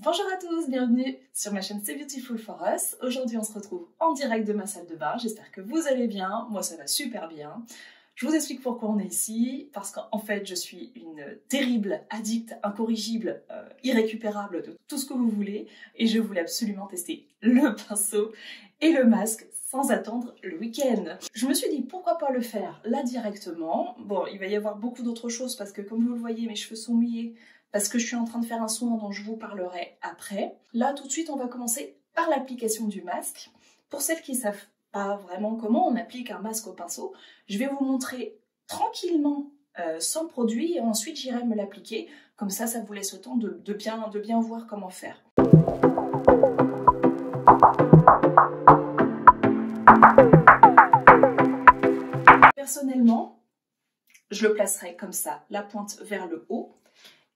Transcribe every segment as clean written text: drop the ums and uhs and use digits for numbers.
Bonjour à tous, bienvenue sur ma chaîne C'est Beautiful for Us. Aujourd'hui on se retrouve en direct de ma salle de bain, j'espère que vous allez bien, moi ça va super bien. Je vous explique pourquoi on est ici, parce qu'en fait je suis une terrible addict, incorrigible, irrécupérable de tout ce que vous voulez, et je voulais absolument tester le pinceau et le masque sans attendre le week-end. Je me suis dit pourquoi pas le faire là directement. Bon, il va y avoir beaucoup d'autres choses parce que comme vous le voyez mes cheveux sont mouillés, parce que je suis en train de faire un soin dont je vous parlerai après. Là, tout de suite, on va commencer par l'application du masque. Pour celles qui ne savent pas vraiment comment on applique un masque au pinceau, je vais vous montrer tranquillement sans produit et ensuite j'irai me l'appliquer. Comme ça, ça vous laisse le temps de bien voir comment faire. Personnellement, je le placerai comme ça, la pointe vers le haut.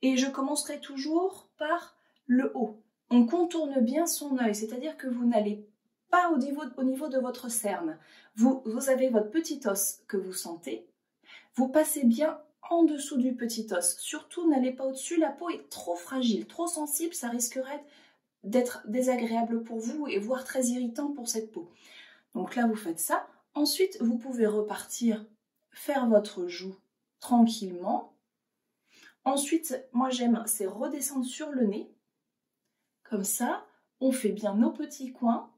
Et je commencerai toujours par le haut. On contourne bien son œil, c'est-à-dire que vous n'allez pas au niveau de votre cerne. Vous avez votre petit os que vous sentez. Vous passez bien en dessous du petit os. Surtout, n'allez pas au-dessus, la peau est trop fragile, trop sensible, ça risquerait d'être désagréable pour vous et voire très irritant pour cette peau. Donc là, vous faites ça. Ensuite, vous pouvez repartir, faire votre joue tranquillement. Ensuite, moi j'aime, c'est redescendre sur le nez. Comme ça, on fait bien nos petits coins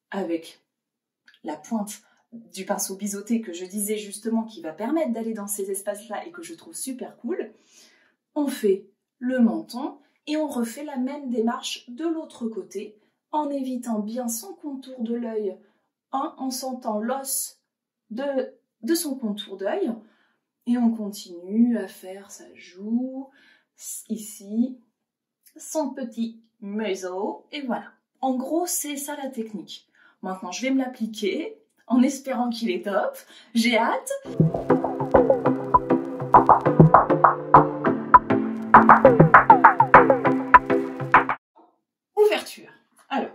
avec la pointe du pinceau biseauté que je disais justement qui va permettre d'aller dans ces espaces-là et que je trouve super cool. On fait le menton et on refait la même démarche de l'autre côté en évitant bien son contour de l'œil, en sentant l'os de son contour d'œil. Et on continue à faire sa joue, ici, son petit museau, et voilà. En gros, c'est ça la technique. Maintenant, je vais me l'appliquer en espérant qu'il est top. J'ai hâte. Ouverture. Alors,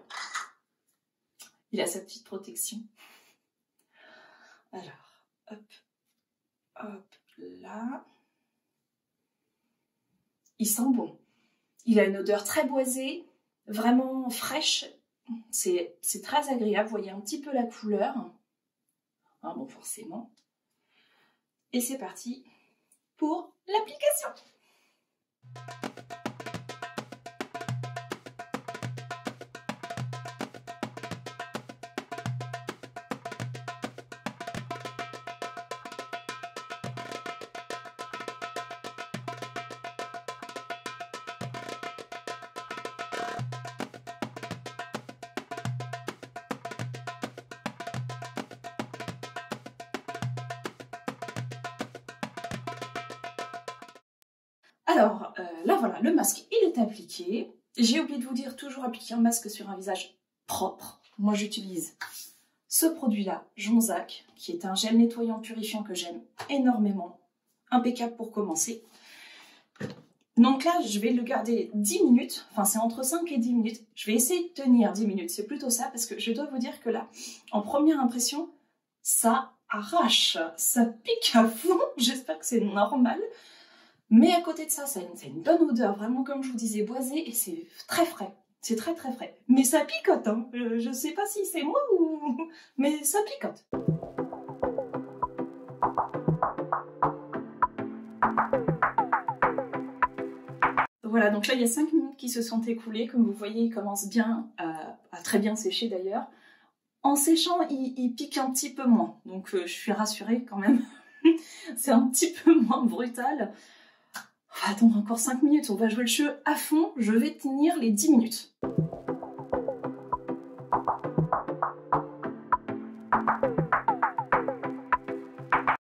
il a sa petite protection. Alors, hop, hop. Là, il sent bon. Il a une odeur très boisée, vraiment fraîche. C'est très agréable. Vous voyez un petit peu la couleur. Hein, bon, forcément. Et c'est parti pour l'application. Alors, là voilà, le masque il est appliqué. J'ai oublié de vous dire, toujours appliquer un masque sur un visage propre. Moi j'utilise ce produit-là, Jonzac, qui est un gel nettoyant purifiant que j'aime énormément. Impeccable pour commencer. Donc là, je vais le garder 10 minutes, enfin c'est entre 5 et 10 minutes. Je vais essayer de tenir 10 minutes, c'est plutôt ça, parce que je dois vous dire que là, en première impression, ça arrache, ça pique à fond. J'espère que c'est normal. Mais à côté de ça, ça a une bonne odeur, vraiment comme je vous disais, boisée, et c'est très frais. C'est très très frais. Mais ça picote, hein. Je sais pas si c'est moi ou... mais ça picote. Voilà, donc là il y a 5 minutes qui se sont écoulées. Comme vous voyez, il commence bien à très bien sécher d'ailleurs. En séchant, il pique un petit peu moins. Donc je suis rassurée quand même. C'est un petit peu moins brutal. On va attendre encore 5 minutes, on va jouer le jeu à fond, je vais tenir les 10 minutes.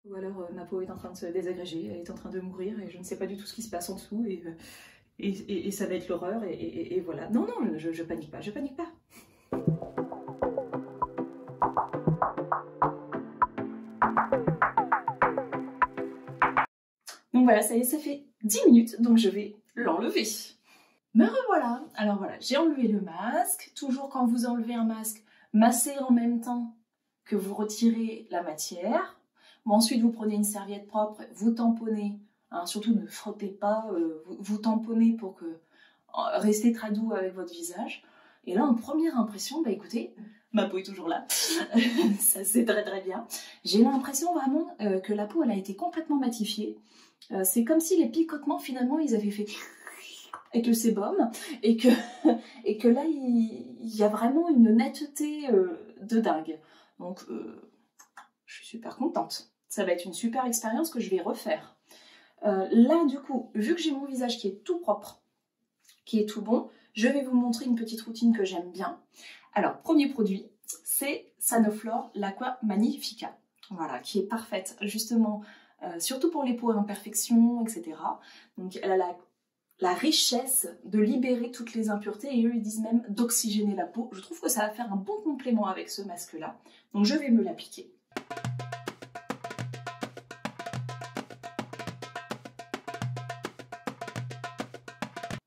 Ou alors ma peau est en train de se désagréger, elle est en train de mourir et je ne sais pas du tout ce qui se passe en dessous et ça va être l'horreur et voilà. Non, non, je panique pas, je panique pas. Donc voilà, ça y est, ça fait 10 minutes, donc je vais l'enlever. Me revoilà. Alors voilà, j'ai enlevé le masque. Toujours quand vous enlevez un masque, massez en même temps que vous retirez la matière. Bon, ensuite, vous prenez une serviette propre, vous tamponnez. Hein, surtout, ne frottez pas, vous tamponnez pour que restez très doux avec votre visage. Et là, en première impression, bah écoutez, ma peau est toujours là, ça c'est très très bien. J'ai l'impression vraiment que la peau elle a été complètement matifiée. C'est comme si les picotements finalement ils avaient fait avec le sébum et que là il y a vraiment une netteté de dingue. Donc je suis super contente. Ça va être une super expérience que je vais refaire. Là du coup, vu que j'ai mon visage qui est tout propre, qui est tout bon, je vais vous montrer une petite routine que j'aime bien. Alors, premier produit, c'est Sanoflore l'Aqua Magnifica, voilà, qui est parfaite, justement, surtout pour les peaux à imperfections, etc. Donc, elle a la richesse de libérer toutes les impuretés, et eux, ils disent même d'oxygéner la peau. Je trouve que ça va faire un bon complément avec ce masque-là. Donc, je vais me l'appliquer.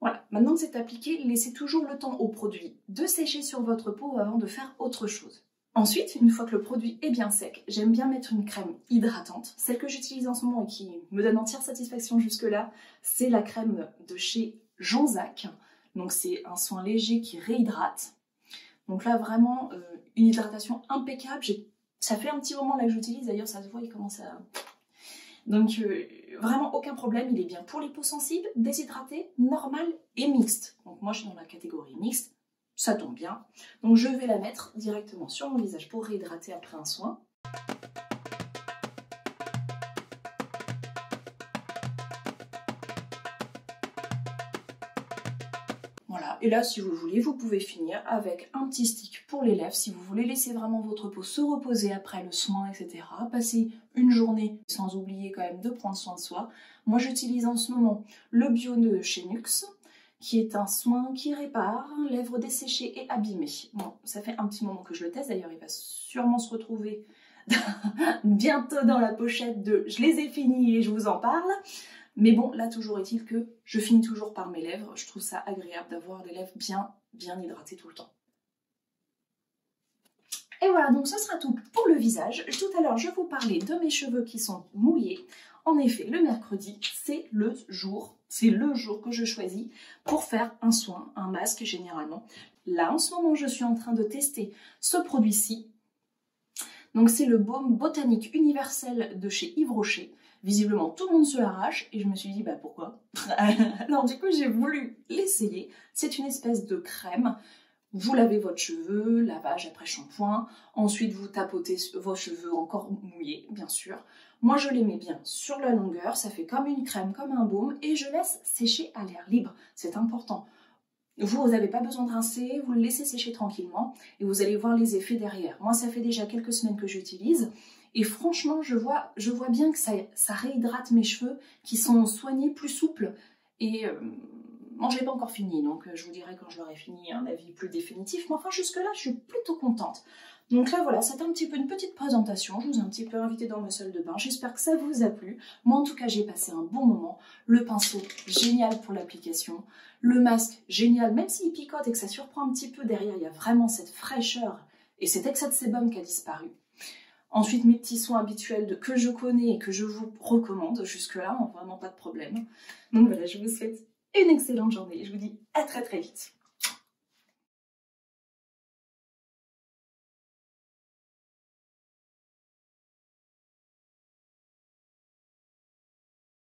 Voilà, maintenant que c'est appliqué, laissez toujours le temps au produit de sécher sur votre peau avant de faire autre chose. Ensuite, une fois que le produit est bien sec, j'aime bien mettre une crème hydratante. Celle que j'utilise en ce moment et qui me donne entière satisfaction jusque-là, c'est la crème de chez Jonzac. Donc c'est un soin léger qui réhydrate. Donc là, vraiment, une hydratation impeccable. Ça fait un petit moment là que j'utilise, d'ailleurs ça se voit, il commence à... Donc vraiment aucun problème, il est bien pour les peaux sensibles, déshydratées, normales et mixtes. Donc moi je suis dans la catégorie mixte, ça tombe bien. Donc je vais la mettre directement sur mon visage pour réhydrater après un soin. Voilà, et là si vous voulez, vous pouvez finir avec un petit stick pour les lèvres, si vous voulez laisser vraiment votre peau se reposer après le soin, etc. Passer une journée sans oublier quand même de prendre soin de soi. Moi j'utilise en ce moment le bio de chez Nuxe, qui est un soin qui répare lèvres desséchées et abîmées. Bon, ça fait un petit moment que je le teste, d'ailleurs il va sûrement se retrouver bientôt dans la pochette de « je les ai finis et je vous en parle ». Mais bon, là, toujours est-il que je finis toujours par mes lèvres. Je trouve ça agréable d'avoir des lèvres bien hydratées tout le temps. Et voilà, donc ce sera tout pour le visage. Tout à l'heure, je vous parlais de mes cheveux qui sont mouillés. En effet, le mercredi, c'est le jour que je choisis pour faire un soin, un masque généralement. Là, en ce moment, je suis en train de tester ce produit-ci. Donc, c'est le baume botanique universel de chez Yves Rocher. Visiblement, tout le monde se l'arrache et je me suis dit, bah pourquoi? Alors du coup, j'ai voulu l'essayer. C'est une espèce de crème. Vous lavez votre cheveu, lavage après shampoing. Ensuite, vous tapotez vos cheveux encore mouillés, bien sûr. Moi, je les mets bien sur la longueur. Ça fait comme une crème, comme un baume. Et je laisse sécher à l'air libre. C'est important. Vous n'avez pas besoin de rincer, vous le laissez sécher tranquillement. Et vous allez voir les effets derrière. Moi, ça fait déjà quelques semaines que j'utilise. Et franchement, je vois bien que ça réhydrate mes cheveux qui sont soignés, plus souples. Et bon, je ne l'ai pas encore fini, donc je vous dirai quand je l'aurai fini un avis plus définitif. Mais enfin, jusque-là, je suis plutôt contente. Donc là, voilà, c'était un petit peu une petite présentation. Je vous ai un petit peu invité dans ma salle de bain. J'espère que ça vous a plu. Moi, en tout cas, j'ai passé un bon moment. Le pinceau, génial pour l'application. Le masque, génial, même s'il picote et que ça surprend un petit peu derrière, il y a vraiment cette fraîcheur et cet excès de sébum qui a disparu. Ensuite, mes petits soins habituels que je connais et que je vous recommande. Jusque-là, vraiment pas de problème. Donc voilà, je vous souhaite une excellente journée et je vous dis à très très vite.